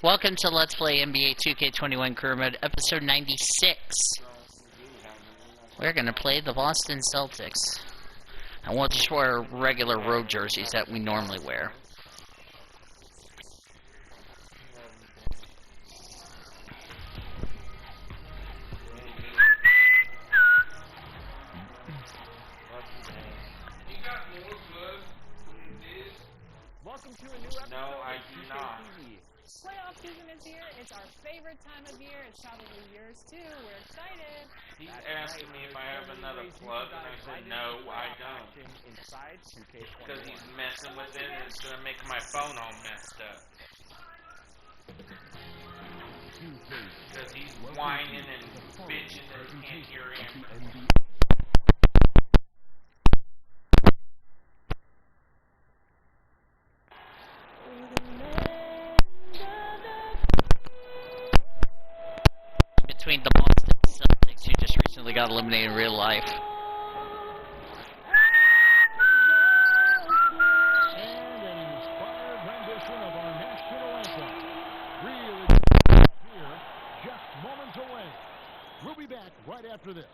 Welcome to Let's Play NBA 2K21 Career Mode, episode 96. We're going to play the Boston Celtics. And we'll just wear regular road jerseys that we normally wear. Welcome to a new episode I of do 2K not. TV. Playoff season is here. It's our favorite time of year. It's probably yours too. We're excited. He's That's asking right. me if I have There's another ways you plug, can and I dive said right no, into I playoff don't. action inside 2K21. Because he's messing with it, and it's going to make my phone all messed up. Because he's whining and bitching and he can't hear him. Between the Boston Celtics, who just recently got eliminated in real life. And an inspired rendition of our national anthem. Really here, just moments away. We'll be back right after this.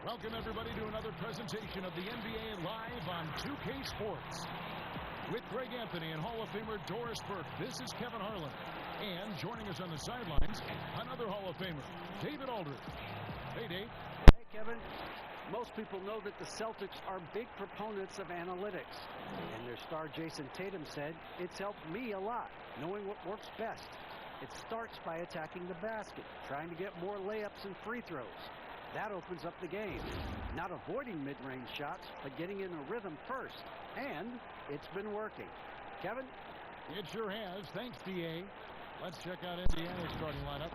Welcome everybody to another presentation of the NBA live on 2K Sports. With Greg Anthony and Hall of Famer Doris Burke, this is Kevin Harlan. And joining us on the sidelines, another Hall of Famer, David Aldridge. Hey, Dave. Hey, Kevin. Most people know that the Celtics are big proponents of analytics. And their star Jason Tatum said, it's helped me a lot, knowing what works best. It starts by attacking the basket, trying to get more layups and free throws. That opens up the game. Not avoiding mid-range shots, but getting in a rhythm first. And it's been working. Kevin? It sure has. Thanks, DA. Let's check out Indiana's starting lineup.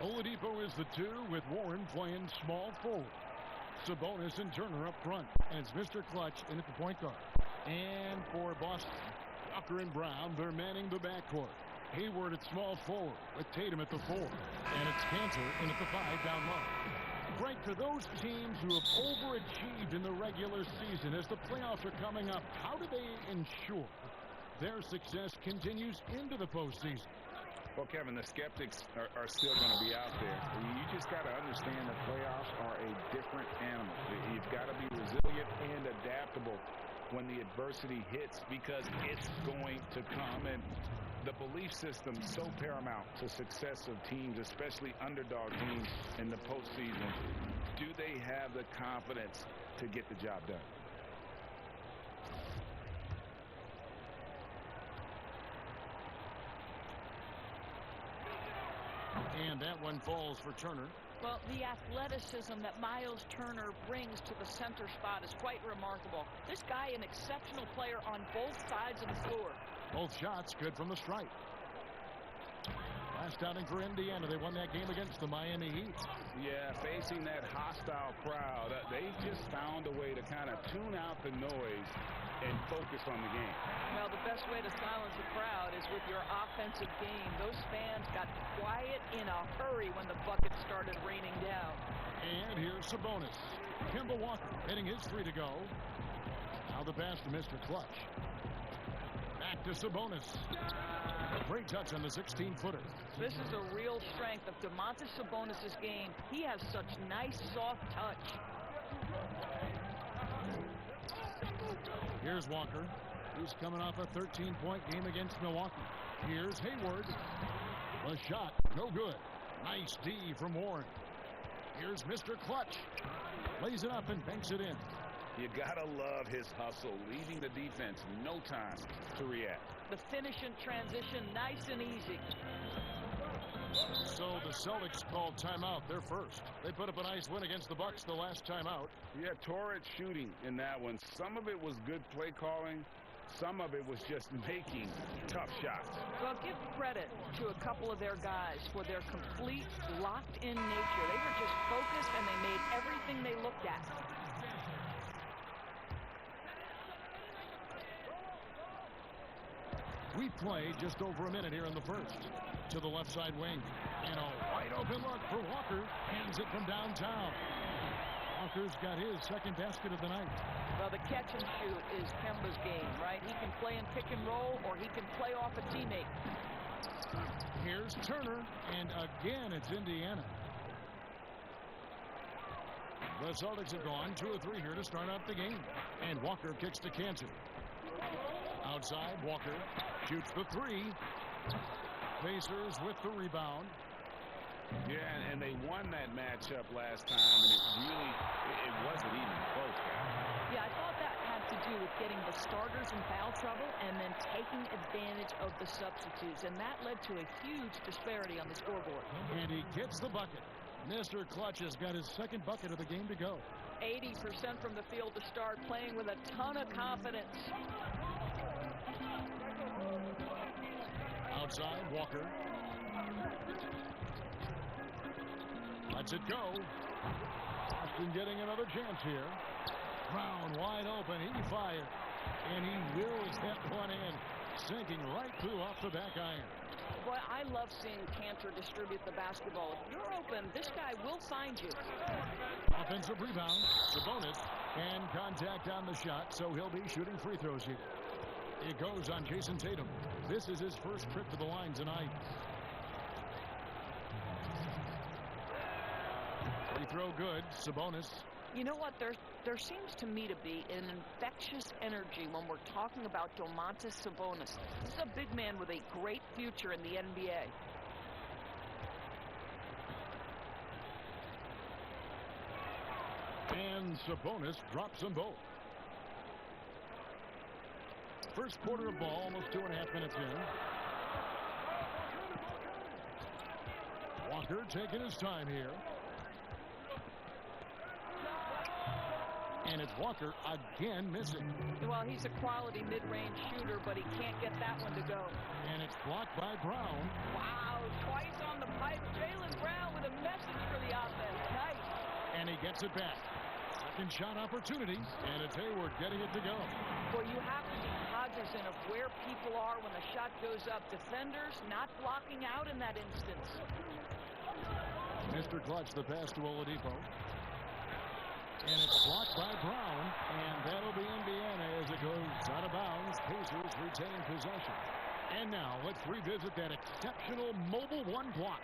Oladipo is the 2 with Warren playing small forward. Sabonis and Turner up front. And it's Mr. Clutch in at the point guard. And for Boston, Walker and Brown, they're manning the backcourt. Hayward at small forward with Tatum at the 4. And it's Cantor in at the 5 down low. Frank, for those teams who have overachieved in the regular season, as the playoffs are coming up, how do they ensure their success continues into the postseason? Well, Kevin, the skeptics are still going to be out there. You just got to understand the playoffs are a different animal. You've got to be resilient and adaptable when the adversity hits, because it's going to come. And the belief system is so paramount to success of teams, especially underdog teams in the postseason. Do they have the confidence to get the job done? And that one falls for Turner. Well, the athleticism that Miles Turner brings to the center spot is quite remarkable. This guy, an exceptional player on both sides of the floor. Both shots good from the stripe. Last outing for Indiana. They won that game against the Miami Heat. Yeah, facing that hostile crowd, they just found a way to kind of tune out the noise and focus on the game. Well, the best way to silence the crowd is with your offensive game. Those fans got quiet in a hurry when the buckets started raining down. And here's Sabonis. Kemba Walker hitting his 3 to go. Now the pass to Mr. Clutch. Back to Sabonis. Great touch on the 16-footer. This is a real strength of Domantas Sabonis' game. He has such nice, soft touch. Here's Walker. He's coming off a 13-point game against Milwaukee. Here's Hayward. The shot, no good. Nice D from Warren. Here's Mr. Clutch. Lays it up and banks it in. You gotta love his hustle, leaving the defense no time to react. The finish in transition, nice and easy. So the Celtics called timeout. They're first. They put up a nice win against the Bucks the last timeout. Yeah, torrid shooting in that one. Some of it was good play calling. Some of it was just making tough shots. Well, give credit to a couple of their guys for their complete locked-in nature. They were just focused and they made everything they looked at. We play just over a minute here in the first. To the left side wing. And a wide open look for Walker. Hands it from downtown. Walker's got his second basket of the night. Well, the catch and shoot is Kemba's game, right? He can play in pick and roll, or he can play off a teammate. Here's Turner, and again it's Indiana. The Celtics have gone 2 of 3 here to start out the game. And Walker kicks to Cantor. Outside, Walker shoots the 3. Pacers with the rebound. Yeah, and they won that matchup last time, and it wasn't even close, guys. Yeah, I thought that had to do with getting the starters in foul trouble and then taking advantage of the substitutes, and that led to a huge disparity on the scoreboard. And he gets the bucket. Mr. Clutch has got his second bucket of the game to go. 80% from the field to start, playing with a ton of confidence. Outside, Walker. Lets it go. Boston getting another chance here. Brown wide open. He fired. And he wills that one in. Sinking right through off the back iron. Boy, I love seeing Cantor distribute the basketball. If you're open, this guy will find you. Offensive rebound. Sabonis. And contact on the shot, so he'll be shooting free throws here. It goes on Jason Tatum. This is his first trip to the line tonight. Free throw good. Sabonis. You know what? There seems to me to be an infectious energy when we're talking about Domantas Sabonis. This is a big man with a great future in the NBA. And Sabonis drops them both. First quarter of ball, almost 2.5 minutes in. Walker taking his time here. And it's Walker again missing. Well, he's a quality mid-range shooter, but he can't get that one to go. And it's blocked by Brown. Wow, twice on the pipe. Jaylen Brown with a message for the offense. Nice. And he gets it back. Second shot opportunity, and it's Hayward getting it to go. Well, you have to be cognizant of where people are when the shot goes up. Defenders not blocking out in that instance. Mr. Clutch, the pass to Oladipo. And it's blocked by Brown, and that'll be Indiana as it goes out of bounds. Pacers retain possession. And now let's revisit that exceptional mobile one block.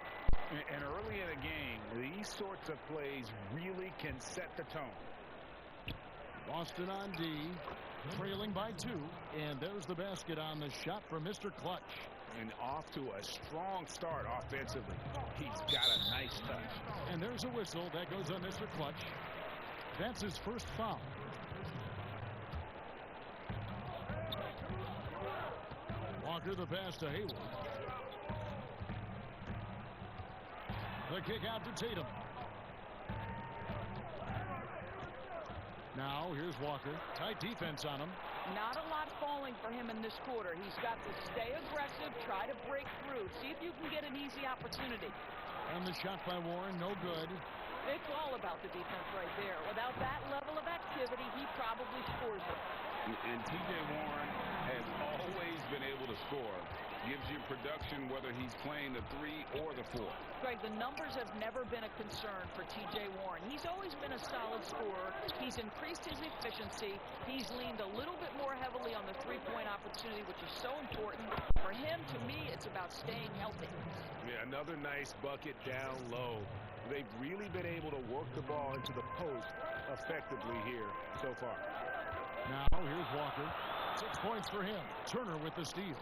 And early in the game, these sorts of plays really can set the tone. Boston on D, trailing by 2, and there's the basket on the shot for Mr. Clutch. And off to a strong start offensively. He's got a nice touch. And there's a whistle that goes on Mr. Clutch. That's his first foul. Walker the pass to Hayward. The kick out to Tatum. Now here's Walker. Tight defense on him. Not a lot falling for him in this quarter. He's got to stay aggressive, try to break through, see if you can get an easy opportunity. And the shot by Warren, no good. It's all about the defense right there. Without that level of activity, he probably scores it. And T.J. Warren has always been able to score. Gives you production whether he's playing the 3 or the 4. Greg, the numbers have never been a concern for T.J. Warren. He's always been a solid scorer. He's increased his efficiency. He's leaned a little bit more heavily on the three-point opportunity, which is so important. For him, to me, it's about staying healthy. Yeah, another nice bucket down low. They've really been able to work the ball into the post effectively here so far. Now here's Walker. 6 points for him. Turner with the steal.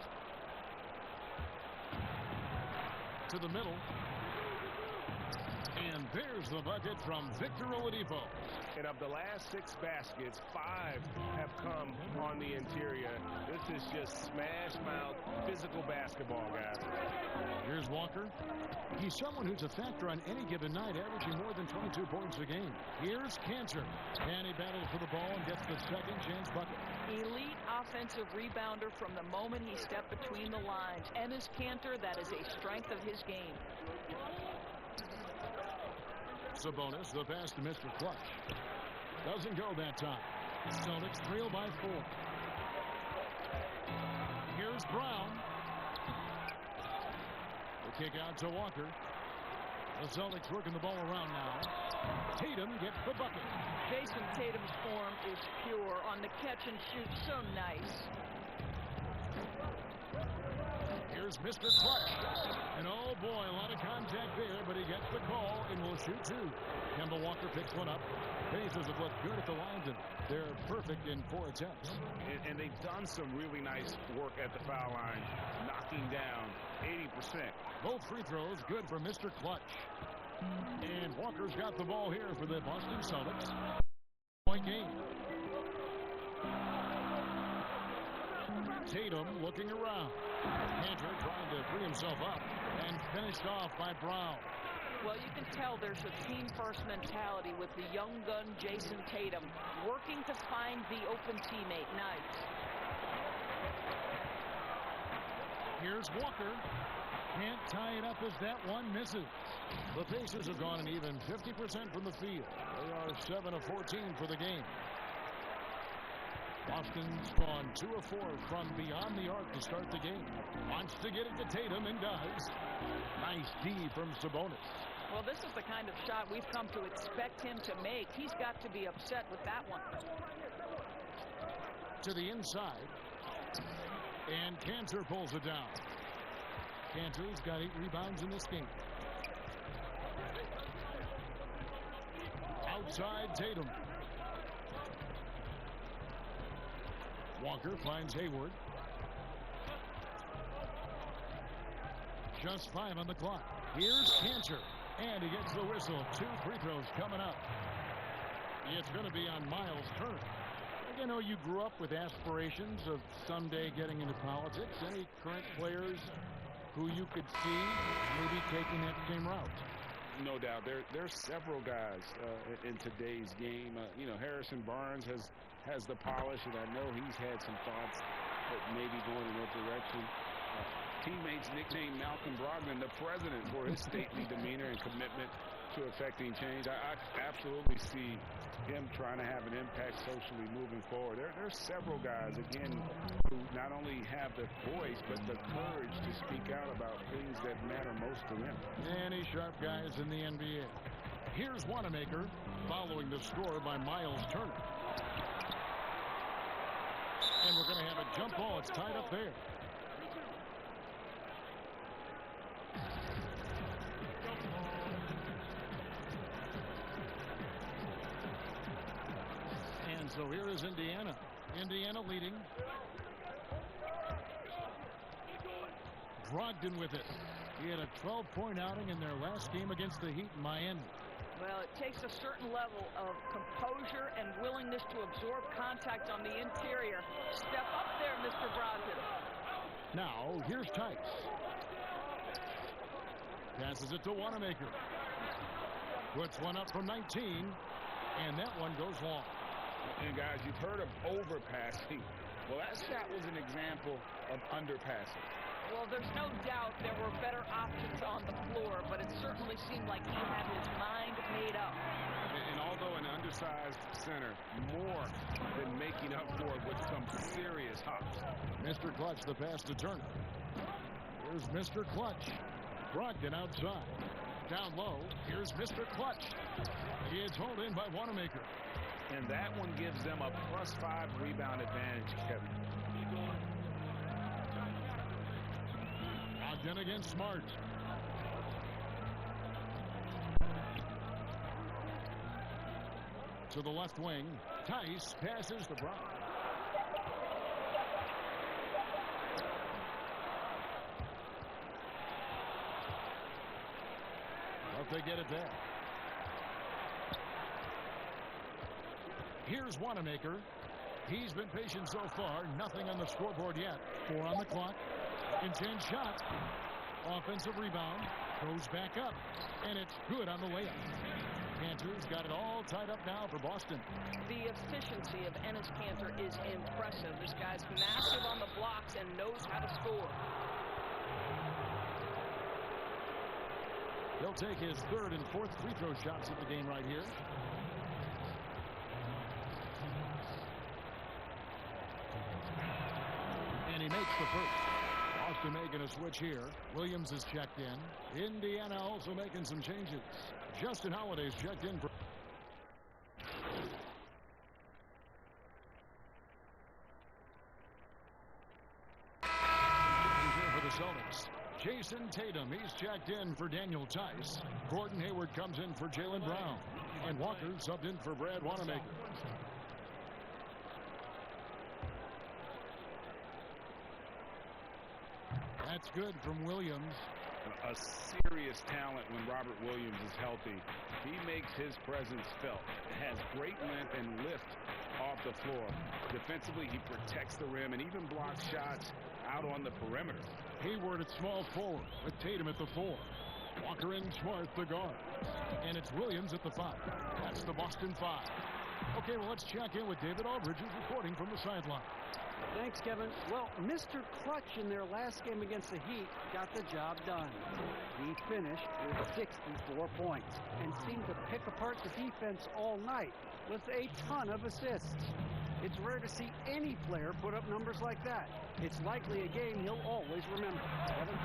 To the middle. And there's the bucket from Victor Oladipo. And of the last 6 baskets, 5 have come on the interior. This is just smash-mouth physical basketball, guys. Here's Walker. He's someone who's a factor on any given night, averaging more than 22 points a game. Here's Cantor. And he battles for the ball and gets the second chance bucket. Elite offensive rebounder from the moment he stepped between the lines. Enes Kanter, that is a strength of his game. Sabonis, the pass to Mr. Clutch. Doesn't go that time. Celtics trail by 4. Here's Brown. The kick out to Walker. The Celtics working the ball around now. Tatum gets the bucket. Jason Tatum's form is pure on the catch and shoot. So nice. Here's Mr. Clutch. And oh boy, a lot of contact there, but he gets the call and will shoot two. Kemba Walker picks one up. Pacers have looked good at the lines, and they're perfect in 4 attempts. And they've done some really nice work at the foul line, knocking down 80%. Both free throws good for Mr. Clutch. And Walker's got the ball here for the Boston Celtics. Point game. Tatum looking around. Cantor trying to free himself up and finished off by Brown. Well, you can tell there's a team-first mentality with the young gun Jason Tatum working to find the open teammate. Nice. Here's Walker. Can't tie it up as that one misses. The Pacers have gone an even 50% from the field. They are 7 of 14 for the game. Boston's gone 2 of 4 from beyond the arc to start the game. Wants to get it to Tatum and does. Nice D from Sabonis. Well, this is the kind of shot we've come to expect him to make. He's got to be upset with that one. To the inside. And Cantor pulls it down. Cantor's got 8 rebounds in this game. Outside Tatum. Walker finds Hayward. Just 5 on the clock. Here's Cantor. And he gets the whistle. 2 free throws coming up. It's going to be on Miles Turner. You know, you grew up with aspirations of someday getting into politics. Any current players who you could see maybe taking that same route? No doubt. There's several guys in today's game. You know, Harrison Barnes has the polish, and I know he's had some thoughts that maybe going in that direction. Teammates nicknamed Malcolm Brogdon the president for his stately demeanor and commitment to effecting change. I absolutely see him trying to have an impact socially moving forward. There's several guys, again, who not only have the voice, but the courage to speak out about things that matter most to them. Many sharp guys in the NBA. Here's Wanamaker following the score by Miles Turner. And we're going to have a jump ball. It's tied up there. And so here is Indiana. Indiana leading. Brogdon with it. He had a 12-point outing in their last game against the Heat in Miami. Well, it takes a certain level of composure and willingness to absorb contact on the interior. Step up there, Mr. Brogdon. Now, here's Tice. Passes it to Wanamaker. Puts one up from 19, and that one goes long. And guys, you've heard of overpassing. Well, that shot was an example of underpassing. Well, there's no doubt there were better options on the floor, but it certainly seemed like he had his mind made up. And although an undersized center, more than making up for it with some serious hops. Mr. Clutch, the pass to Turner. Here's Mr. Clutch. Brogdon outside. Down low. Here's Mr. Clutch. It's hauled in by Wanamaker. And that one gives them a +5 rebound advantage, Kevin. Brogdon against Smart. To the left wing. Tice passes to Brown. But they get it there. Here's Wanamaker. He's been patient so far. Nothing on the scoreboard yet. 4 on the clock. Intense shot. Offensive rebound. Goes back up. And it's good on the layup. Cantor's got it all tied up now for Boston. The efficiency of Enes Kanter is impressive. This guy's massive on the blocks and knows how to score. He'll take his 3rd and 4th free throw shots at the game right here. And he makes the first. Boston making a switch here. Williams is checked in. Indiana also making some changes. Justin Holiday's checked in for... for the Celtics. Jason Tatum, he's checked in for Daniel Tice. Gordon Hayward comes in for Jaylen Brown. And Walker subbed in for Brad Wanamaker. That's good from Williams. A serious talent when Robert Williams is healthy. He makes his presence felt. Has great length and lift off the floor. Defensively, he protects the rim and even blocks shots out on the perimeter. Hayward at small forward with Tatum at the 4. Walker and Smart the guard. And it's Williams at the 5. That's the Boston 5. Okay, well, let's check in with David Aldridge, who's reporting from the sideline. Thanks, Kevin. Well, Mr. Clutch in their last game against the Heat got the job done. He finished with 64 points and seemed to pick apart the defense all night with a ton of assists. It's rare to see any player put up numbers like that. It's likely a game he'll always remember. Kevin?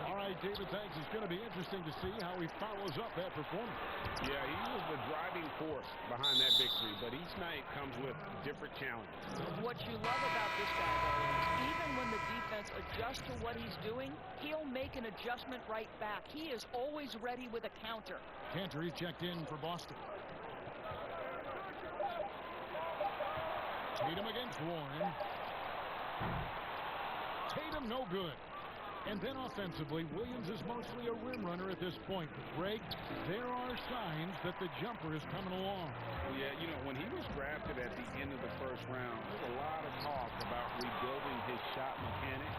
All right, David, thanks. It's going to be interesting to see how he follows up that performance. Yeah, he was the driving force behind that victory, but each night comes with different challenges. What you love about this guy, though, is even when the defense adjusts to what he's doing, he'll make an adjustment right back. He is always ready with a counter. Cantor, he checked in for Boston. Tatum against Warren. Tatum no good. And then offensively, Williams is mostly a rim runner at this point. But Greg, there are signs that the jumper is coming along. Well, yeah, you know, when he was drafted at the end of the first round, there was a lot of talk about rebuilding his shot mechanic.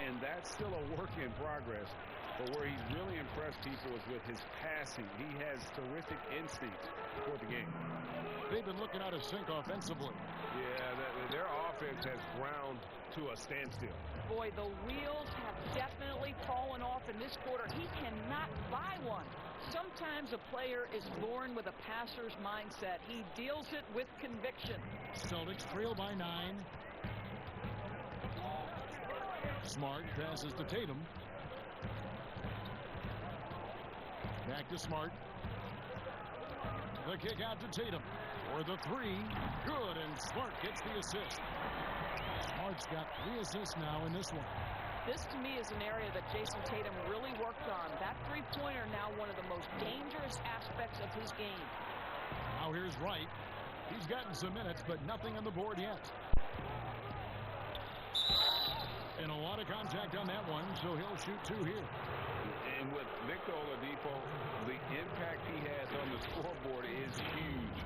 And that's still a work in progress. But where he's really impressed people is with his passing. He has terrific instincts for the game. They've been looking out of sync offensively. Yeah, their offense has ground to a standstill. Boy, the wheels have definitely fallen off in this quarter. He cannot buy one. Sometimes a player is born with a passer's mindset. He deals it with conviction. Celtics trail by 9. Smart passes to Tatum. Back to Smart. The kick out to Tatum. For the 3. Good, and Smart gets the assist. Smart's got 3 assists now in this one. This, to me, is an area that Jason Tatum really worked on. That three-pointer now one of the most dangerous aspects of his game. Now here's Wright. He's gotten some minutes, but nothing on the board yet. And a lot of contact on that one, so he'll shoot 2 here. And with Victor Oladipo, the impact he has on the scoreboard is huge.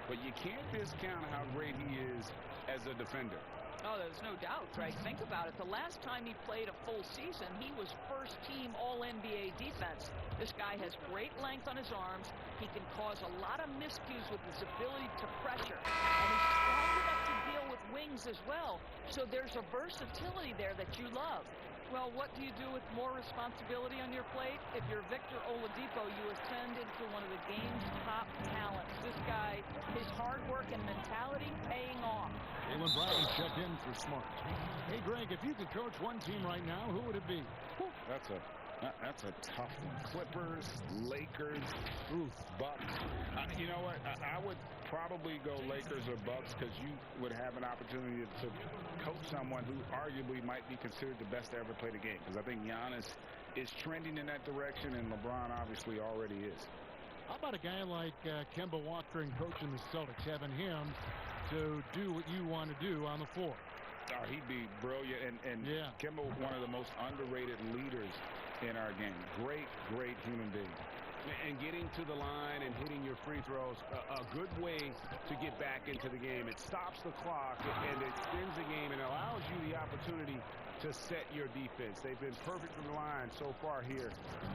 But you can't discount how great he is as a defender. Oh, there's no doubt, Greg. Think about it. The last time he played a full season, he was first-team All-NBA defense. This guy has great length on his arms. He can cause a lot of miscues with his ability to pressure. And he's strong enough to deal with wings as well. So there's a versatility there that you love. Well, what do you do with more responsibility on your plate? If you're Victor Oladipo, you ascend into one of the game's top talents. This guy, his hard work and mentality paying off. Jaylen Brown checked in for Smart. Hey, Greg, if you could coach one team right now, who would it be? That's a tough one. Clippers, Lakers, Bucks. You know what? I would probably go Lakers or Bucks because you would have an opportunity to coach someone who arguably might be considered the best to ever play the game. Because I think Giannis is trending in that direction, and LeBron obviously already is. How about a guy like Kemba Walker and coaching the Celtics, having him to do what you want to do on the floor? Oh, he'd be brilliant. And yeah. Kemba, one of the most underrated leaders in our game. Great human being. And getting to the line and hitting your free throws, a good way to get back into the game. It stops the clock and it extends the game and allows you the opportunity to set your defense. They've been perfect from the line so far here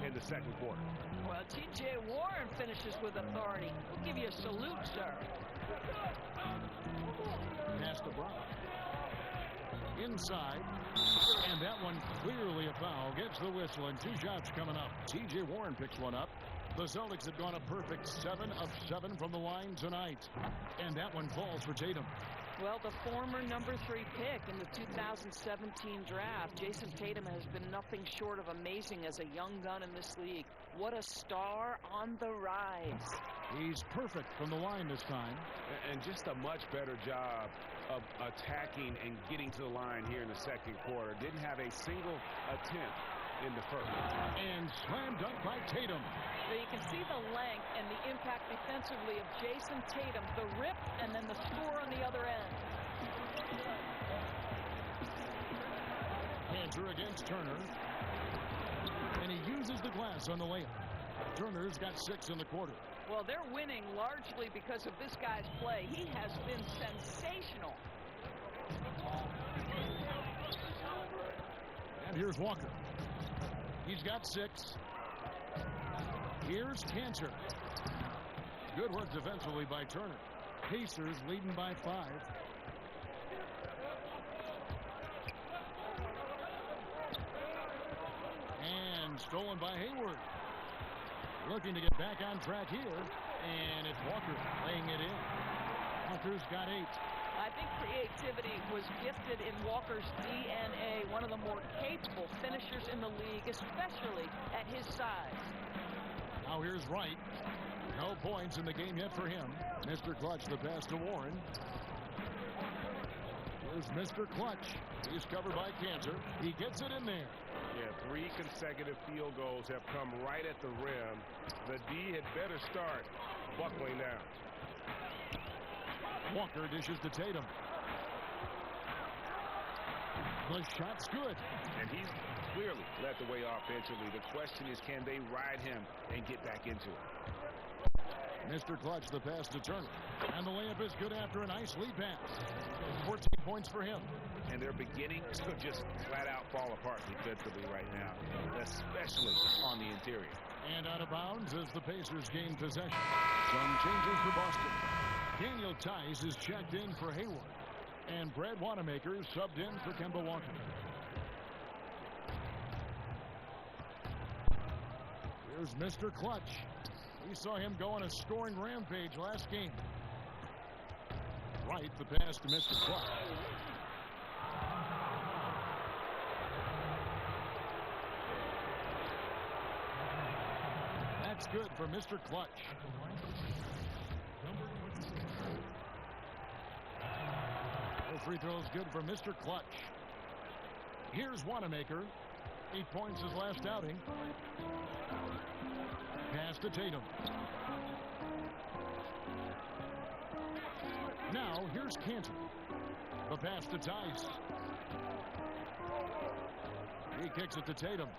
in the second quarter. Well, T.J. Warren finishes with authority. We'll give you a salute, sir. Pass to Brown. Inside, and that one clearly a foul. Gets the whistle, and 2 shots coming up. T.J. Warren picks one up. The Celtics have gone a perfect 7 of 7 from the line tonight. And that one falls for Tatum. Well, the former #3 pick in the 2017 draft, Jason Tatum has been nothing short of amazing as a young gun in this league. What a star on the rise. He's perfect from the line this time. And just a much better job of attacking and getting to the line here in the second quarter. Didn't have a single attempt in the first. And slam dunk by Tatum. So you can see the length and the impact defensively of Jason Tatum. The rip and then the score on the other end. Cantor against Turner. And he uses the glass on the layup. Turner's got 6 in the quarter. Well, they're winning largely because of this guy's play. He has been sensational. And here's Walker. He's got 6. Here's Cantor. Good work defensively by Turner. Pacers leading by 5. And stolen by Hayward. Looking to get back on track here. And it's Walker laying it in. Walker's got 8. I think creativity was gifted in Walker's DNA. One of the more capable finishers in the league, especially at his size. Now here's Wright. No points in the game yet for him. Mr. Clutch, the pass to Warren. Here's Mr. Clutch. He's covered by Cantor. He gets it in there. Yeah, 3 consecutive field goals have come right at the rim. The D had better start buckling down. Walker dishes to Tatum. The shot's good. And he's clearly led the way offensively. The question is, can they ride him and get back into it? Mr. Clutch, the pass to Turner. And the layup is good after a nice lead pass. 14 points for him. And they're beginning to just flat out fall apart defensively right now, especially on the interior. And out of bounds as the Pacers gain possession. Some changes for Boston. Daniel Tice is checked in for Hayward. And Brad Wanamaker subbed in for Kemba Walker. Here's Mr. Clutch. We saw him go on a scoring rampage last game. Right, the pass to Mr. Clutch. That's good for Mr. Clutch. No free throws good for Mr. Clutch. Here's Wanamaker. 8 points his last outing. Pass to Tatum. Now here's Cantor. The pass to Tice. He kicks it to Tatum.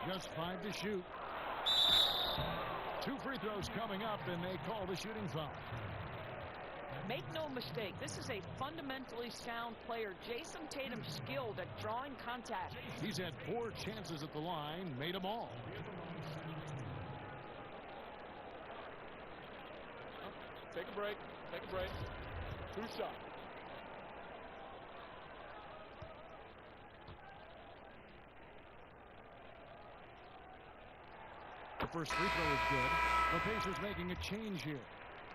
Just 5 to shoot. 2 free throws coming up, and they call the shooting foul. Make no mistake, this is a fundamentally sound player. Jason Tatum skilled at drawing contact. He's had 4 chances at the line, made them all. Take a break. Take a break. 2 shots. The first free throw is good. The Pacers making a change here.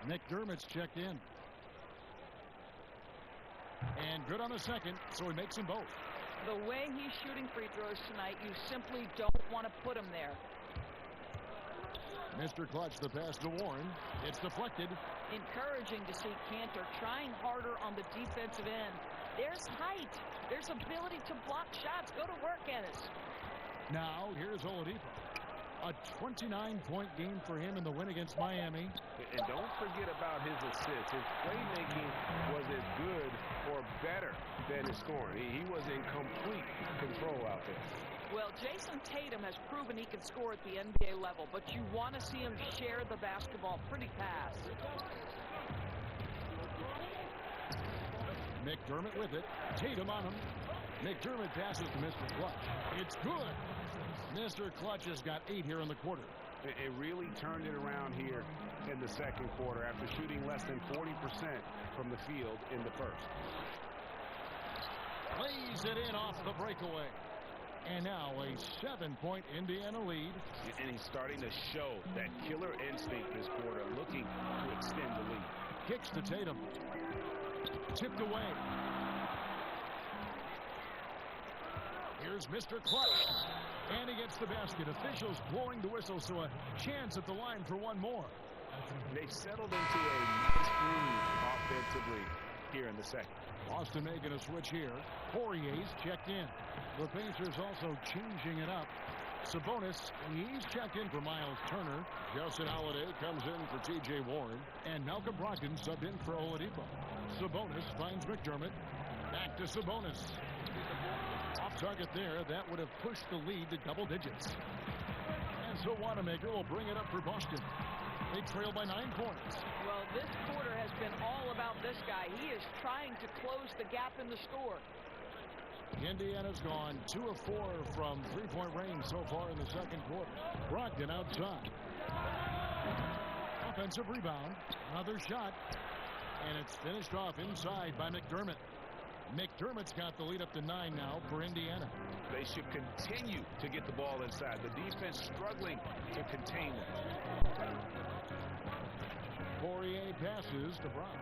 McDermott's checked in. And good on the second, so he makes them both. The way he's shooting free throws tonight, you simply don't want to put him there. Mr. Clutch, the pass to Warren. It's deflected. Encouraging to see Cantor trying harder on the defensive end. There's height. There's ability to block shots. Go to work, Ennis. Now, here's Oladipo. A 29-point game for him in the win against Miami. And don't forget about his assists. His playmaking was as good or better than his scoring. He was in complete control out there. Well, Jason Tatum has proven he can score at the NBA level, but you want to see him share the basketball pretty fast. McDermott with it. Tatum on him. McDermott passes to Mr. Clutch. It's good. Mr. Clutch has got 8 here in the quarter. It really turned it around here in the second quarter after shooting less than 40% from the field in the first. Lays it in off the breakaway. And now a 7-point Indiana lead. And he's starting to show that killer instinct this quarter, looking to extend the lead. Kicks to Tatum. Tipped away. Here's Mr. Clutch. And he gets the basket. Officials blowing the whistle, so a chance at the line for one more. They've settled into a nice groove offensively here in the second. Boston making a switch here. Poirier's checked in. The Pacers also changing it up. Sabonis, he's checked in for Miles Turner. Justin Holiday comes in for T.J. Warren. And Malcolm Brogdon subbed in for Oladipo. Sabonis finds McDermott. Back to Sabonis. Off target there. That would have pushed the lead to double digits. And so Wanamaker will bring it up for Boston. They trail by 9 points. Well, this quarter has been all about this guy. He is trying to close the gap in the score. Indiana's gone 2 of 4 from three-point range so far in the second quarter. Brogdon outside. Offensive rebound. Another shot. And it's finished off inside by McDermott. McDermott's got the lead up to 9 now for Indiana. They should continue to get the ball inside. The defense struggling to contain them. Poirier passes to Brown.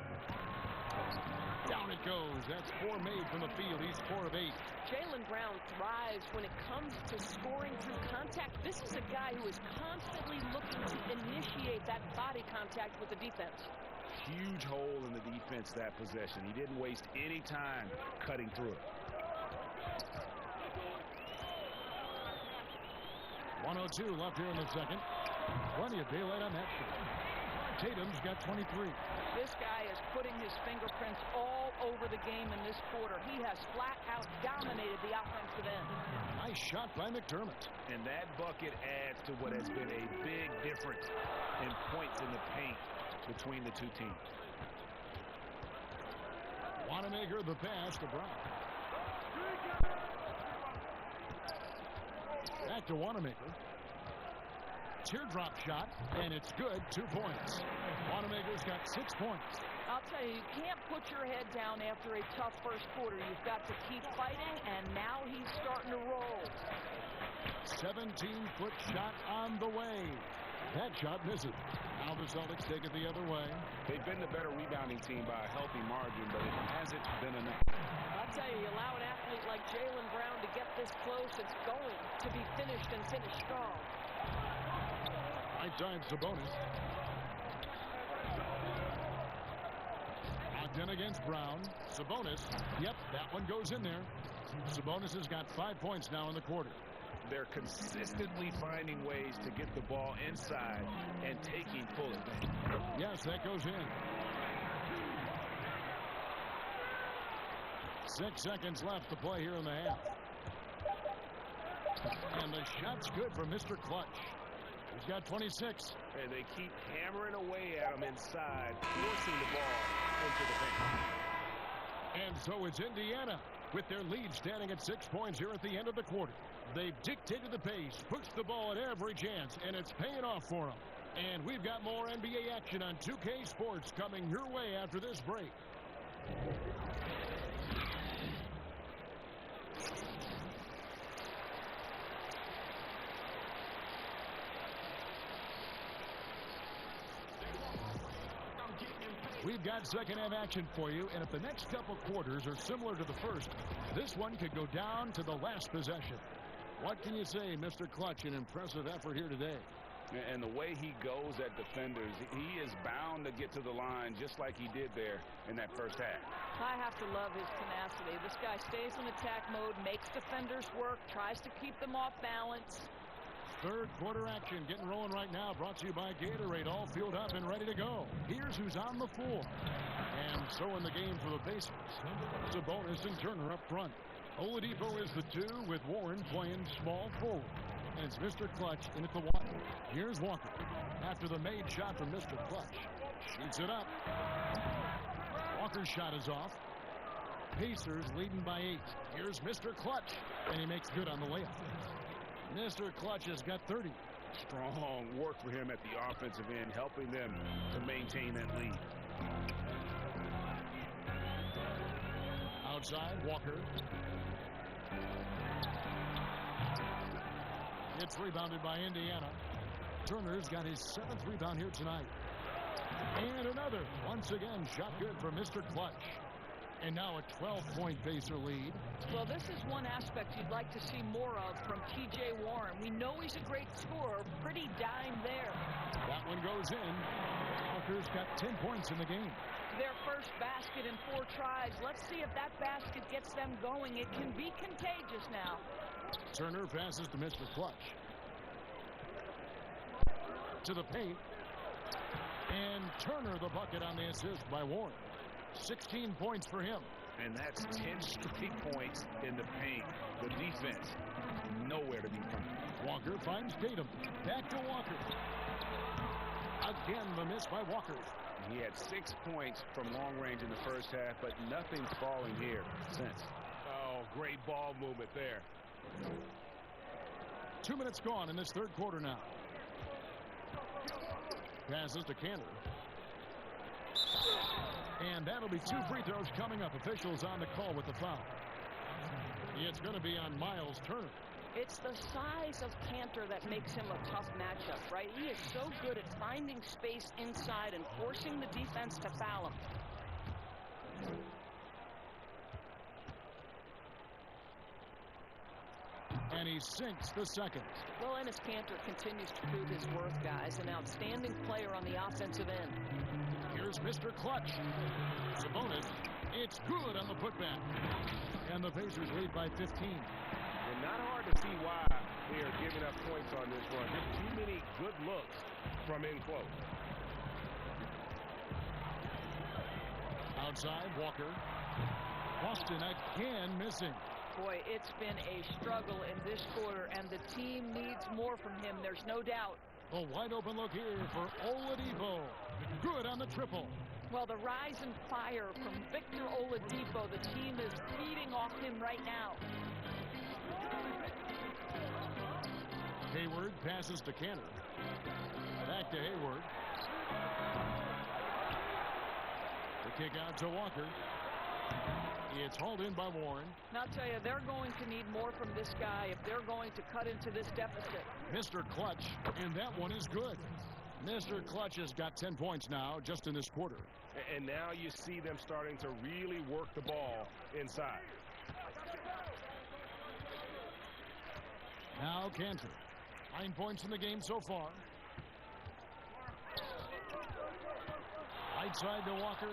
Down it goes. That's 4 made from the field. He's 4 of 8. Jaylen Brown thrives when it comes to scoring through contact. This is a guy who is constantly looking to initiate that body contact with the defense. Huge hole in the defense that possession. He didn't waste any time cutting through it. 1:02 left here in the second. Plenty of daylight on that shot. Tatum's got 23. This guy is putting his fingerprints all over the game in this quarter. He has flat out dominated the offensive end. Nice shot by McDermott. And that bucket adds to what has been a big difference in points in the paint between the two teams. Wanamaker the pass to Brown. Back to Wanamaker. Teardrop shot, and it's good. 2 points. Wanamaker's got 6 points. I'll tell you, you can't put your head down after a tough first quarter. You've got to keep fighting, and now he's starting to roll. 17-foot shot on the way. That shot misses. Now the Celtics take it the other way. They've been the better rebounding team by a healthy margin, but it hasn't been enough. I'll tell you, you allow an athlete like Jaylen Brown to get this close, it's going to be finished and finished strong. Right side Sabonis. Ogden against Brown. Sabonis. Yep, that one goes in there. Sabonis has got 5 points now in the quarter. They're consistently finding ways to get the ball inside and taking full advantage. Yes, that goes in. 6 seconds left to play here in the half. And the shot's good for Mr. Clutch. He's got 26. And they keep hammering away at him inside, forcing the ball into the paint. And so it's Indiana with their lead standing at 6 points here at the end of the quarter. They've dictated the pace, pushed the ball at every chance, and it's paying off for them. And we've got more NBA action on 2K Sports coming your way after this break. We've got second half action for you, and if the next couple quarters are similar to the first, this one could go down to the last possession. What can you say, Mr. Clutch? An impressive effort here today. And the way he goes at defenders, he is bound to get to the line just like he did there in that first half. I have to love his tenacity. This guy stays in attack mode, makes defenders work, tries to keep them off balance. Third quarter action getting rolling right now, brought to you by Gatorade, all fueled up and ready to go. Here's who's on the floor. And so in the game for the Pacers, Sabonis and Turner up front. Oladipo is the 2 with Warren playing small forward. And it's Mr. Clutch in at the 1. Here's Walker. After the made shot from Mr. Clutch. Shoots it up. Walker's shot is off. Pacers leading by 8. Here's Mr. Clutch. And he makes good on the layup. Mr. Clutch has got 30. Strong work for him at the offensive end, helping them to maintain that lead. Outside, Walker. It's rebounded by Indiana. Turner's got his 7th rebound here tonight. And another. Once again, shot good for Mr. Clutch. And now a 12-point Pacer lead. Well, this is one aspect you'd like to see more of from T.J. Warren. We know he's a great scorer. Pretty dime there. That one goes in. Walker's got 10 points in the game. Their first basket in 4 tries. Let's see if that basket gets them going. It can be contagious now. Turner passes to Mr. Clutch. To the paint. And Turner the bucket on the assist by Warren. 16 points for him. And that's 10 straight points in the paint. The defense, nowhere to be found. Walker finds Tatum. Back to Walker. Again, the miss by Walker. He had 6 points from long range in the first half, but nothing's falling here since. Oh, great ball movement there. 2 minutes gone in this third quarter now. Passes to Cantor. And that'll be 2 free throws coming up. Officials on the call with the foul. It's going to be on Miles Turner. It's the size of Cantor that makes him a tough matchup, right? He is so good at finding space inside and forcing the defense to foul him. And he sinks the second. Well, Enes Kanter continues to prove his worth, guys. An outstanding player on the offensive end. Here's Mr. Clutch. Sabonis. It's good on the putback. And the Pacers lead by 15. And not hard to see why they are giving up points on this run. There's too many good looks from in close. Outside, Walker. Boston again missing. Boy, it's been a struggle in this quarter, and the team needs more from him. There's no doubt. A wide open look here for Oladipo. Good on the triple. Well, the rise and fire from Victor Oladipo, the team is feeding off him right now. Hayward passes to Cantor. Back to Hayward. The kick out to Walker. It's hauled in by Warren. Now, I'll tell you, they're going to need more from this guy if they're going to cut into this deficit. Mr. Clutch, and that one is good. Mr. Clutch has got 10 points now just in this quarter. And now you see them starting to really work the ball inside. Now Cantor. 9 points in the game so far. Right side to Walker.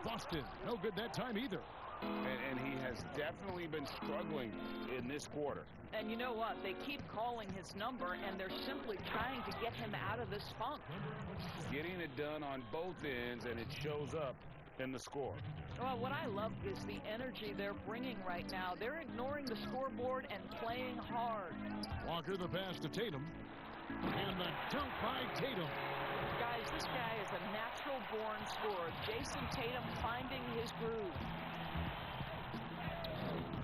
Boston, no good that time either. And he has definitely been struggling in this quarter. And you know what? They keep calling his number, and they're simply trying to get him out of this funk. Getting it done on both ends, and it shows up in the score. Well, what I love is the energy they're bringing right now. They're ignoring the scoreboard and playing hard. Walker the pass to Tatum. And the dunk by Tatum. Guys, this guy is a natural-born scorer. Jason Tatum finding his groove.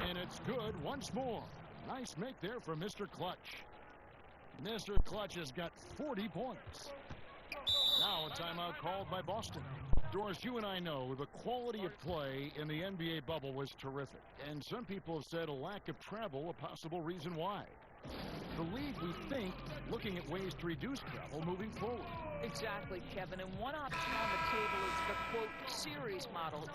And it's good once more. Nice make there for Mr. Clutch. Mr. Clutch has got 40 points. Now a timeout called by Boston. Doris, you and I know the quality of play in the NBA bubble was terrific. And some people have said a lack of travel a possible reason why. The league, we think, looking at ways to reduce travel moving forward. Exactly, Kevin. And one option on the table is the, quote, series model.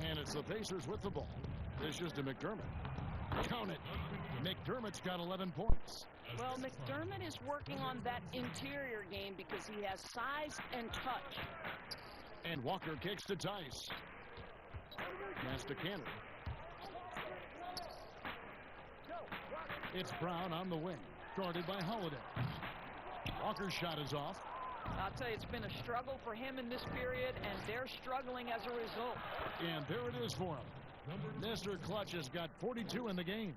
And it's the Pacers with the ball. This is to McDermott. Count it. McDermott's got 11 points. Well, McDermott is working on that interior game because he has size and touch. And Walker kicks to Tice. Pass to Cantor. It's Brown on the wing, guarded by Holiday. Walker's shot is off. I'll tell you, it's been a struggle for him in this period, and they're struggling as a result. And there it is for him. Mr. Clutch has got 42 in the game.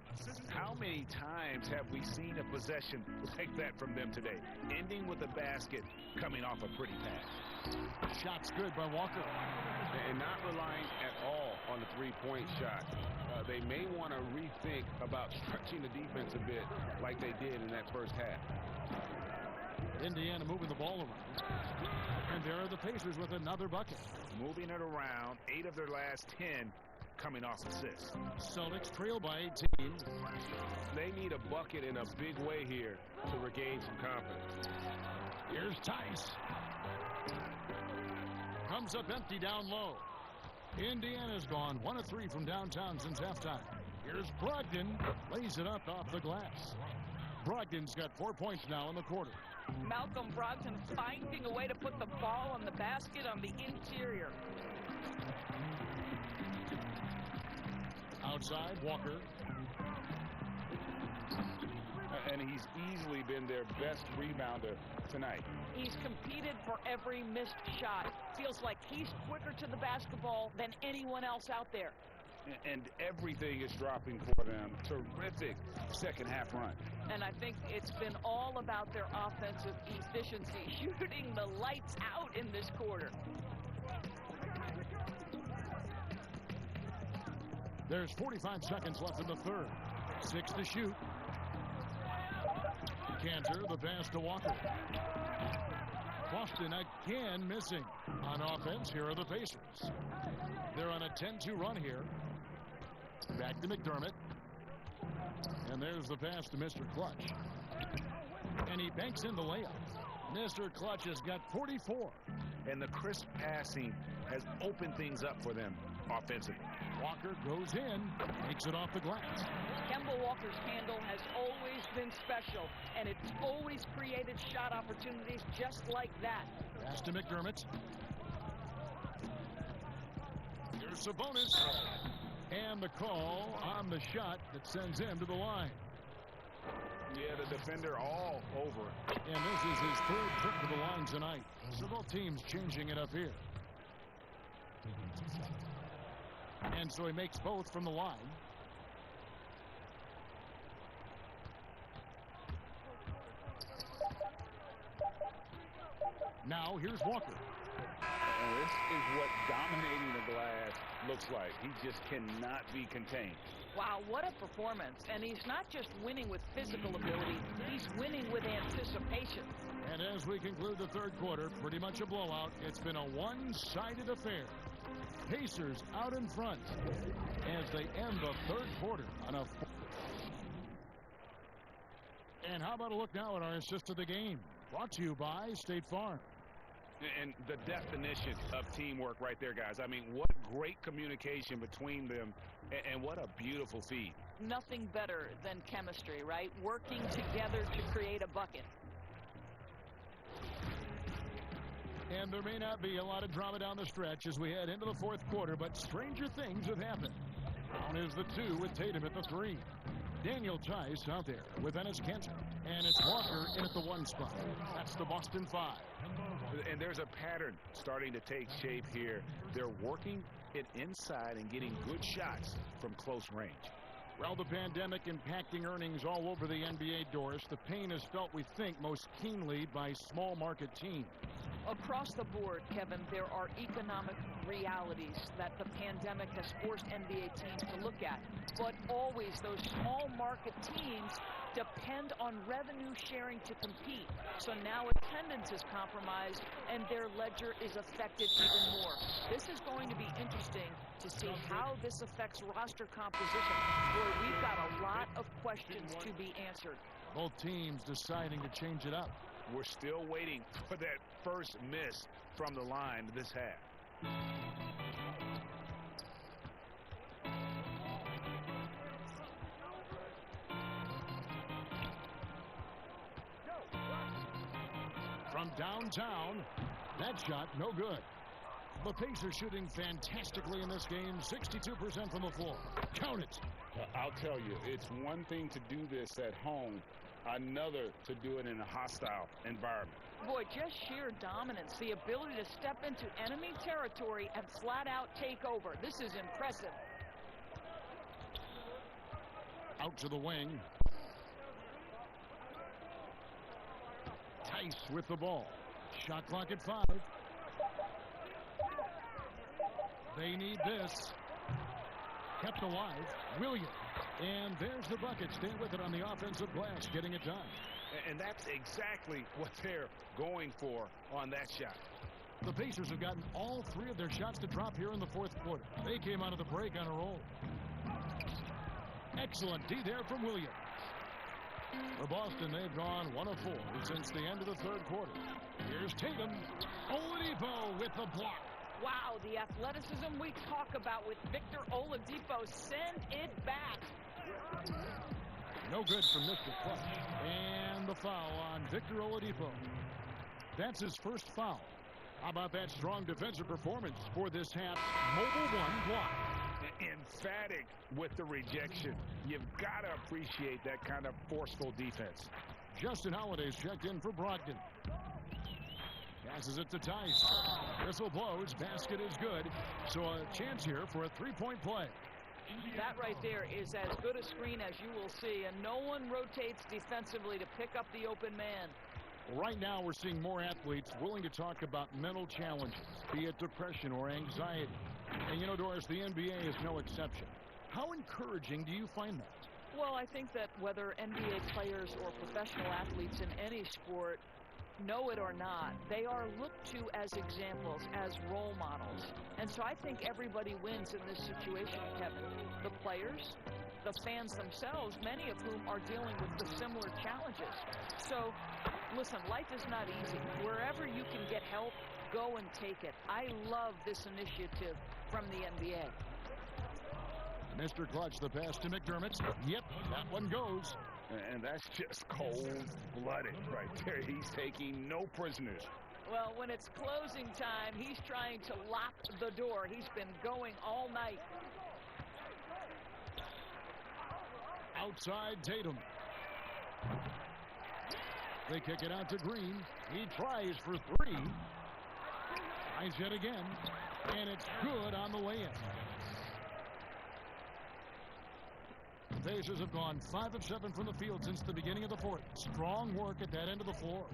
How many times have we seen a possession like that from them today? Ending with a basket, coming off a pretty pass. Shot's good by Walker. And not relying at all on the three-point shot. They may want to rethink about stretching the defense a bit like they did in that first half. Indiana moving the ball around. And there are the Pacers with another bucket. Moving it around, 8 of their last 10 coming off assists. Celtics trail by 18. They need a bucket in a big way here to regain some confidence. Here's Tice. Comes up empty down low. Indiana's gone 1 of 3 from downtown since halftime. Here's Brogdon. Lays it up off the glass. Brogdon's got 4 points now in the quarter. Malcolm Brogdon finding a way to put the ball on the basket on the interior. Outside, Walker. And he's easily been their best rebounder tonight. He's competed for every missed shot. Feels like he's quicker to the basketball than anyone else out there. And everything is dropping for them. Terrific second half run. And I think it's been all about their offensive efficiency, shooting the lights out in this quarter. There's 45 seconds left in the third. 6 to shoot. Cantor, the pass to Walker. Boston again missing. On offense, here are the Pacers. They're on a 10-2 run here. Back to McDermott. And there's the pass to Mr. Clutch. And he banks in the layup. Mr. Clutch has got 44. And the crisp passing has opened things up for them offensively. Walker goes in, takes it off the glass. Kemba Walker's handle has always been special, and it's always created shot opportunities just like that. Pass to McDermott. Here's Sabonis. And the call on the shot that sends him to the line. Yeah, the defender all over it. And this is his 3rd trip to the line tonight. So both teams changing it up here. And so he makes both from the line. Now here's Walker. And this is what dominating the glass looks like. He just cannot be contained. Wow, what a performance. And he's not just winning with physical ability, he's winning with anticipation. And as we conclude the third quarter, pretty much a blowout. It's been a one-sided affair. Pacers out in front as they end the third quarter on a. And how about a look now at our assist of the game? Brought to you by State Farm. And the definition of teamwork right there, guys. I mean, what great communication between them, and what a beautiful feed. Nothing better than chemistry, right? Working together to create a bucket. And there may not be a lot of drama down the stretch as we head into the fourth quarter, but stranger things have happened. Down is the 2 with Tatum at the 3. Daniel Tice out there with Enes Kanter. And it's Walker in at the 1 spot. That's the Boston 5. And there's a pattern starting to take shape here. They're working it inside and getting good shots from close range. Well, the pandemic impacting earnings all over the NBA, Doris. The pain is felt, we think, most keenly by small market teams. Across the board, Kevin, there are economic realities that the pandemic has forced NBA teams to look at. But always those small market teams depend on revenue sharing to compete. So now attendance is compromised and their ledger is affected even more. This is going to be interesting to see how this affects roster composition. Boy, we've got a lot of questions to be answered. Both teams deciding to change it up. We're still waiting for that first miss from the line this half. From downtown, that shot no good. The Pacers shooting fantastically in this game, 62% from the floor. Count it. I'll tell you, it's one thing to do this at home, another to do it in a hostile environment. Boy, just sheer dominance, the ability to step into enemy territory and flat out take over. This is impressive. Out to the wing. Tice with the ball. Shot clock at 5. They need this. Kept alive. Williams. And there's the bucket. Stay with it on the offensive glass, getting it done. And that's exactly what they're going for on that shot. The Pacers have gotten all 3 of their shots to drop here in the fourth quarter. They came out of the break on a roll. Excellent D there from Williams. For Boston, they've gone 1 of 4 since the end of the third quarter. Here's Tatum. Oladipo with the block. Wow, the athleticism we talk about with Victor Oladipo. Send it back. No good from Mr. Clutch. And the foul on Victor Oladipo. That's his first foul. How about that strong defensive performance for this half? Mobile 1 block. Emphatic with the rejection. You've got to appreciate that kind of forceful defense. Justin Holiday's checked in for Brogdon. Passes it to Tice. Whistle blows. Basket is good. So a chance here for a 3-point play. That right there is as good a screen as you will see, and no one rotates defensively to pick up the open man. Right now we're seeing more athletes willing to talk about mental challenges, be it depression or anxiety. And you know, Doris, the NBA is no exception. How encouraging do you find that? Well, I think that whether NBA players or professional athletes in any sport know it or not, they are looked to as examples, as role models. And so I think everybody wins in this situation, Kevin. The players, the fans themselves, many of whom are dealing with the similar challenges. So, listen, life is not easy. Wherever you can get help, go and take it. I love this initiative from the NBA. Mr. Clutch, the pass to McDermott. Yep, that one goes. And that's just cold-blooded right there. He's taking no prisoners. Well, when it's closing time, he's trying to lock the door. He's been going all night. Outside Tatum. They kick it out to Green. He tries for 3. Tries yet again. And it's good on the layup. The Pacers have gone 5 of 7 from the field since the beginning of the fourth. Strong work at that end of the floor.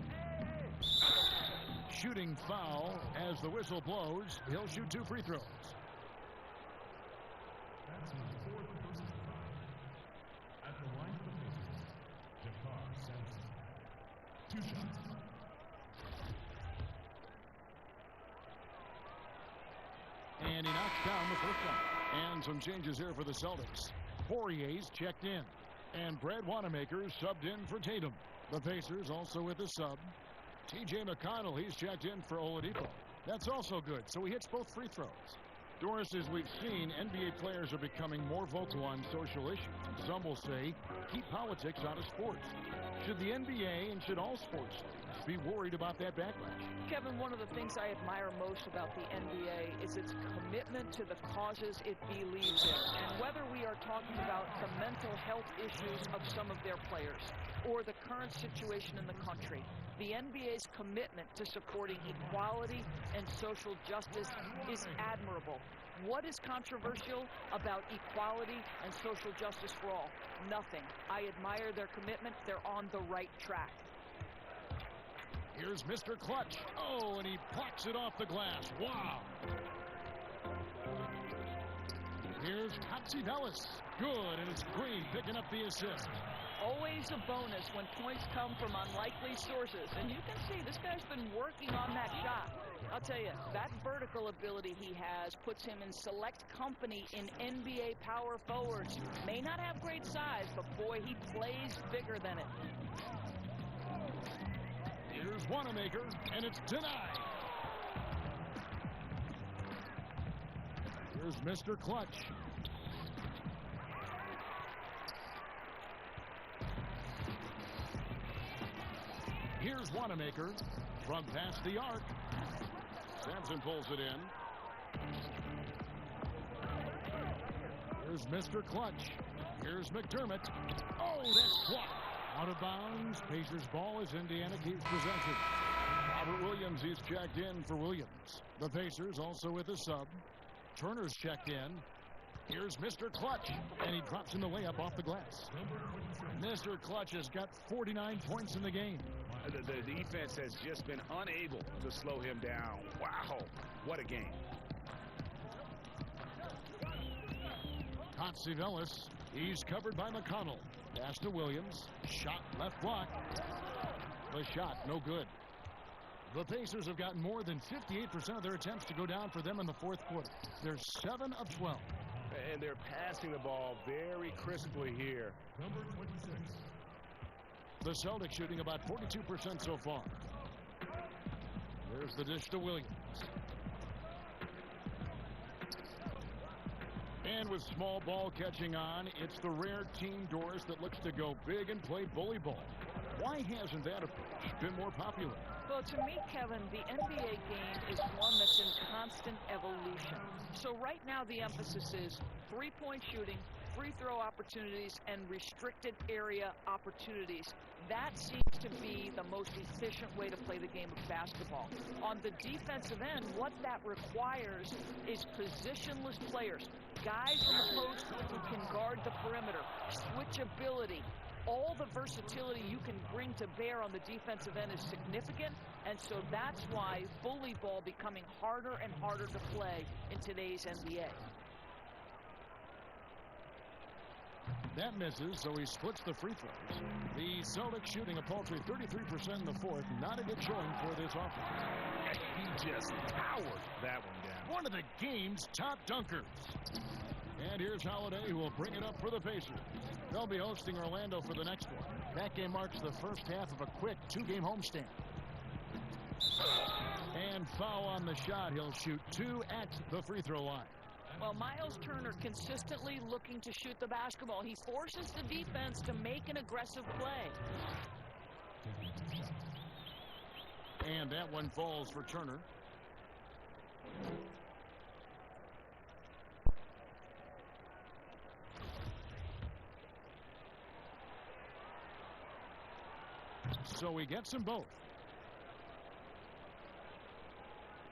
Shooting foul as the whistle blows. He'll shoot 2 free throws. That's his 4th personal foul. At the line for the Pacers, Jafar Sampson. 2 shots. And he knocks down the first one. And some changes here for the Celtics. Poirier's checked in. And Brad Wanamaker subbed in for Tatum. The Pacers also with a sub. T.J. McConnell, he's checked in for Oladipo. That's also good, so he hits both free throws. Doris, as we've seen, NBA players are becoming more vocal on social issues. Some will say, keep politics out of sports. Should the NBA and should all sports be worried about that backlash? Kevin, one of the things I admire most about the NBA is its commitment to the causes it believes in. And whether we are talking about the mental health issues of some of their players or the current situation in the country, the NBA's commitment to supporting equality and social justice is admirable. What is controversial about equality and social justice for all? Nothing. I admire their commitment. They're on the right track. Here's Mr. Clutch. Oh, and he plucks it off the glass. Wow. Here's Hatzivelis. Good, and it's Green picking up the assist. Always a bonus when points come from unlikely sources. And you can see this guy's been working on that shot. I'll tell you, that vertical ability he has puts him in select company in NBA power forwards. May not have great size, but boy, he plays bigger than it. Here's Wanamaker, and it's denied. Here's Mr. Clutch. Here's Wanamaker from past the arc. Sampson pulls it in. Here's Mr. Clutch. Here's McDermott. Oh, that's blocked. Out of bounds. Pacers ball as Indiana keeps possession. Robert Williams, he's checked in for Williams. The Pacers also with a sub. Turner's checked in. Here's Mr. Clutch, and he drops in the layup off the glass. Mr. Clutch has got 49 points in the game. The defense has just been unable to slow him down. Wow, what a game. Hatzivelis, he's covered by McConnell. Pass to Williams. Shot left block. The shot, no good. The Pacers have gotten more than 58% of their attempts to go down for them in the fourth quarter. They're 7 of 12. And they're passing the ball very crisply here. Number 26. The Celtics shooting about 42% so far. There's the dish to Williams. And with small ball catching on, it's the rare team Doris that looks to go big and play bully ball. Why hasn't that approach been more popular? Well, to me, Kevin, the NBA game is one that's in constant evolution. So right now the emphasis is three-point shooting, free throw opportunities, and restricted area opportunities. That seems to be the most efficient way to play the game of basketball. On the defensive end, what that requires is positionless players, guys on the post who can guard the perimeter, switchability. All the versatility you can bring to bear on the defensive end is significant, and so that's why bully ball becoming harder and harder to play in today's NBA. That misses, so he splits the free throws. The Celtics shooting a paltry 33% in the fourth. Not a good showing for this offense. He just powered that one down. One of the game's top dunkers. And here's Holiday, who will bring it up for the Pacers. They'll be hosting Orlando for the next one. That game marks the first half of a quick two-game homestand. And foul on the shot. He'll shoot 2 at the free throw line. Well, Miles Turner consistently looking to shoot the basketball. He forces the defense to make an aggressive play. And that one falls for Turner. So he gets them both.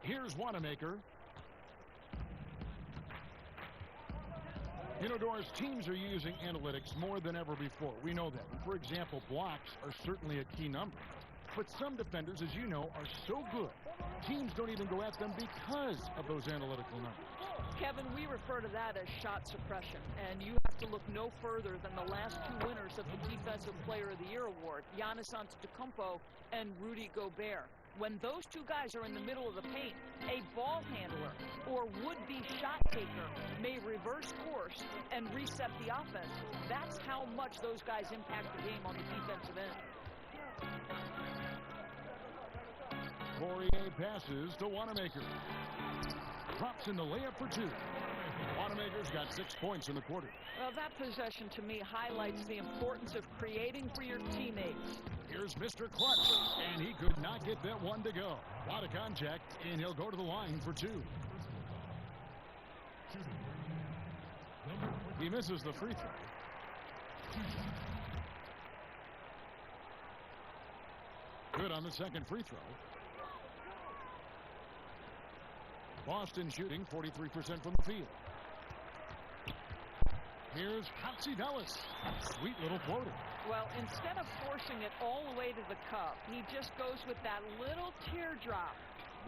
Here's Wanamaker. You know, Doris, teams are using analytics more than ever before. We know that. For example, blocks are certainly a key number. But some defenders, as you know, are so good, teams don't even go at them because of those analytical numbers. Kevin, we refer to that as shot suppression, and you have to look no further than the last 2 winners of the Defensive Player of the Year award, Giannis Antetokounmpo and Rudy Gobert. When those 2 guys are in the middle of the paint, a ball handler or would-be shot taker may reverse course and reset the offense. That's how much those guys impact the game on the defensive end. Poirier passes to Wanamaker. Drops in the layup for 2. Wanamaker's got 6 points in the quarter. Well, that possession to me highlights the importance of creating for your teammates. Here's Mr. Clutch, and he could not get that one to go. A lot of contact, and he'll go to the line for 2. He misses the free throw. Good on the second free throw. Boston shooting 43% from the field. Here's Hatsidelis. Sweet little floater. Well, instead of forcing it all the way to the cup, he just goes with that little teardrop.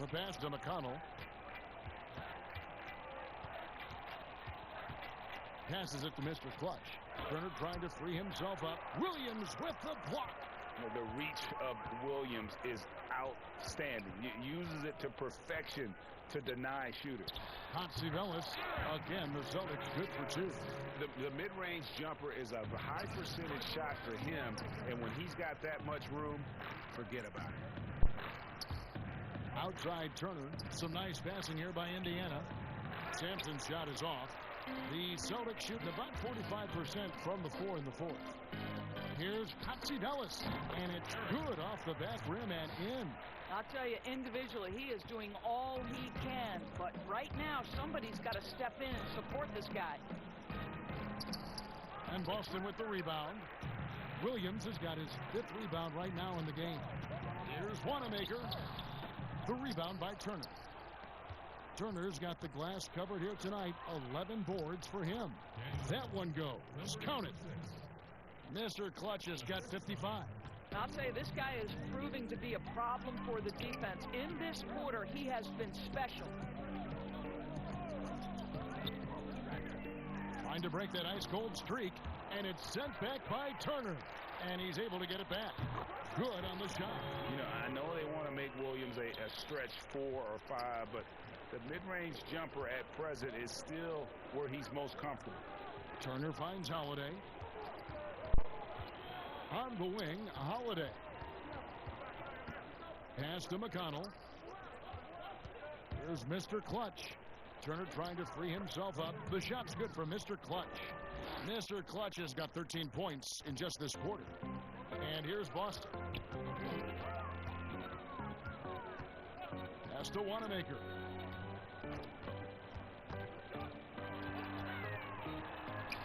The pass to McConnell. Passes it to Mr. Clutch. Turner trying to free himself up. Williams with the block. The reach of Williams is outstanding. He uses it to perfection to deny shooters. Hatsidelis, again, the Celtics good for 2. The mid-range jumper is a high percentage shot for him, and when he's got that much room, forget about it. Outside Turner. Some nice passing here by Indiana. Sampson's shot is off. The Celtics shooting about 45% from the floor in the fourth. Here's Hatsidelis, and it's good off the back rim and in. I'll tell you, individually, he is doing all he can. But right now, somebody's got to step in and support this guy. And Boston with the rebound. Williams has got his 5th rebound right now in the game. Here's Wanamaker. The rebound by Turner. Turner's got the glass covered here tonight. 11 boards for him. That one goes. Count it. Mr. Clutch has got 55. I'll tell you, this guy is proving to be a problem for the defense. In this quarter, he has been special. Trying to break that ice-cold streak, and it's sent back by Turner. And he's able to get it back. Good on the shot. You know, I know they want to make Williams a stretch 4 or 5, but the mid-range jumper at present is still where he's most comfortable. Turner finds Holiday. On the wing, Holiday. Pass to McConnell. Here's Mr. Clutch. Turner trying to free himself up. The shot's good for Mr. Clutch. Mr. Clutch has got 13 points in just this quarter. And here's Boston. Pass to Wanamaker.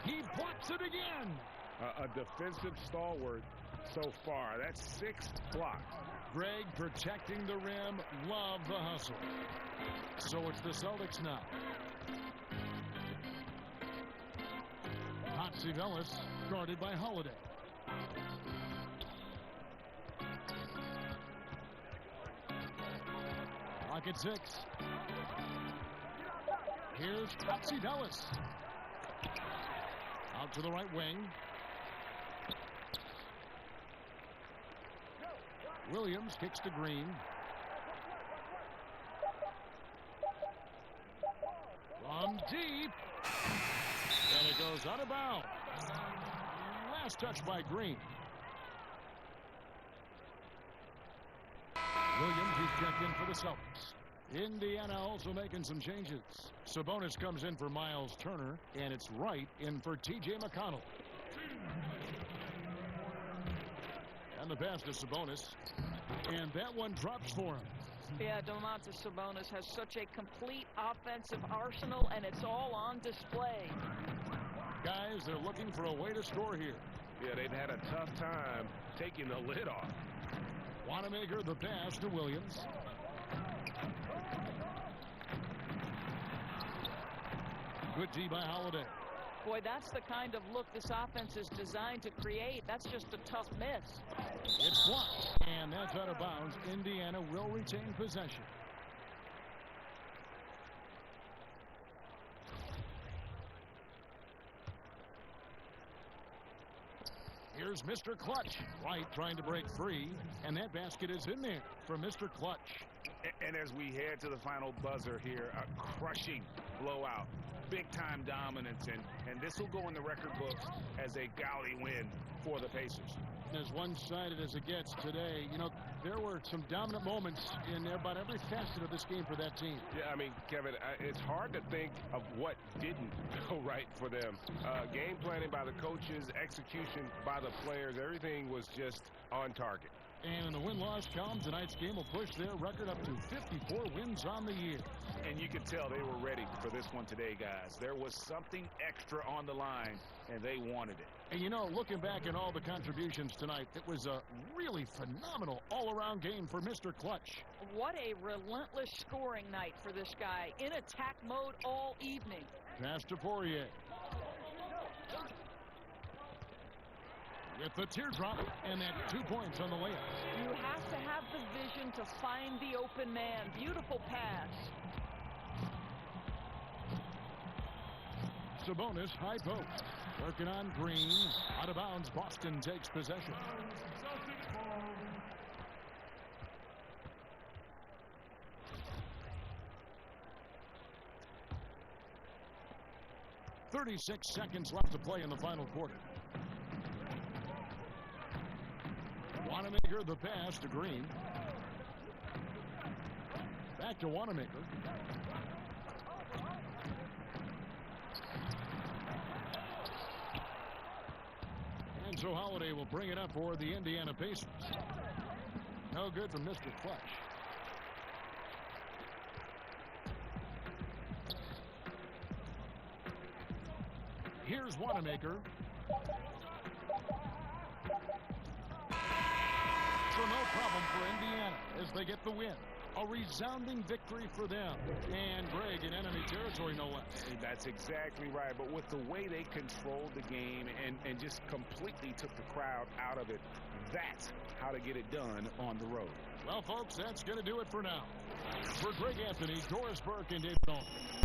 He blocks it again. A defensive stalwart so far. That's 6 blocks. Greg protecting the rim. Love the hustle. So it's the Celtics now. Hatzivelis guarded by Holiday. Clock at 6. Here's Hatzivelis. Out to the right wing. Williams kicks to Green. From deep. And it goes out of bounds. Last touch by Green. Williams is checked in for the Celtics. Indiana also making some changes. Sabonis comes in for Miles Turner, and it's Wright in for T.J. McConnell. And the pass to Sabonis. And that one drops for him. Yeah, Domantas Sabonis has such a complete offensive arsenal, and it's all on display. Guys, they're looking for a way to score here. Yeah, they've had a tough time taking the lid off. Wanamaker the pass to Williams. Good D by Holiday. Boy, that's the kind of look this offense is designed to create. That's just a tough miss. It's blocked, and that's out of bounds. Indiana will retain possession. Here's Mr. Clutch. Wright trying to break free, and that basket is in there for Mr. Clutch. And as we head to the final buzzer here, a crushing blowout. Big-time dominance, and this will go in the record books as a gaudy win for the Pacers. As one-sided as it gets today, you know, there were some dominant moments in about every facet of this game for that team. Yeah, I mean, Kevin, it's hard to think of what didn't go right for them. Game planning by the coaches, execution by the players, everything was just on target. And in the win-loss column, tonight's game will push their record up to 54 wins on the year. And you can tell they were ready for this one today, guys. There was something extra on the line, and they wanted it. And, you know, looking back at all the contributions tonight, it was a really phenomenal all-around game for Mr. Clutch. What a relentless scoring night for this guy. In attack mode all evening. Pass to Poirier. With the teardrop, and that 2 points on the layup. You have to have the vision to find the open man. Beautiful pass. Sabonis, high post. Working on Green. Out of bounds, Boston takes possession. 36 seconds left to play in the final quarter. Wanamaker the pass to Green. Back to Wanamaker. And so Holiday will bring it up for the Indiana Pacers. No good from Mr. Clutch. Here's Wanamaker. So no problem for Indiana as they get the win. A resounding victory for them. And Greg in enemy territory, no less. That's exactly right. But with the way they controlled the game and just completely took the crowd out of it, that's how to get it done on the road. Well, folks, that's going to do it for now. For Greg Anthony, Doris Burke, and Dave Nolan.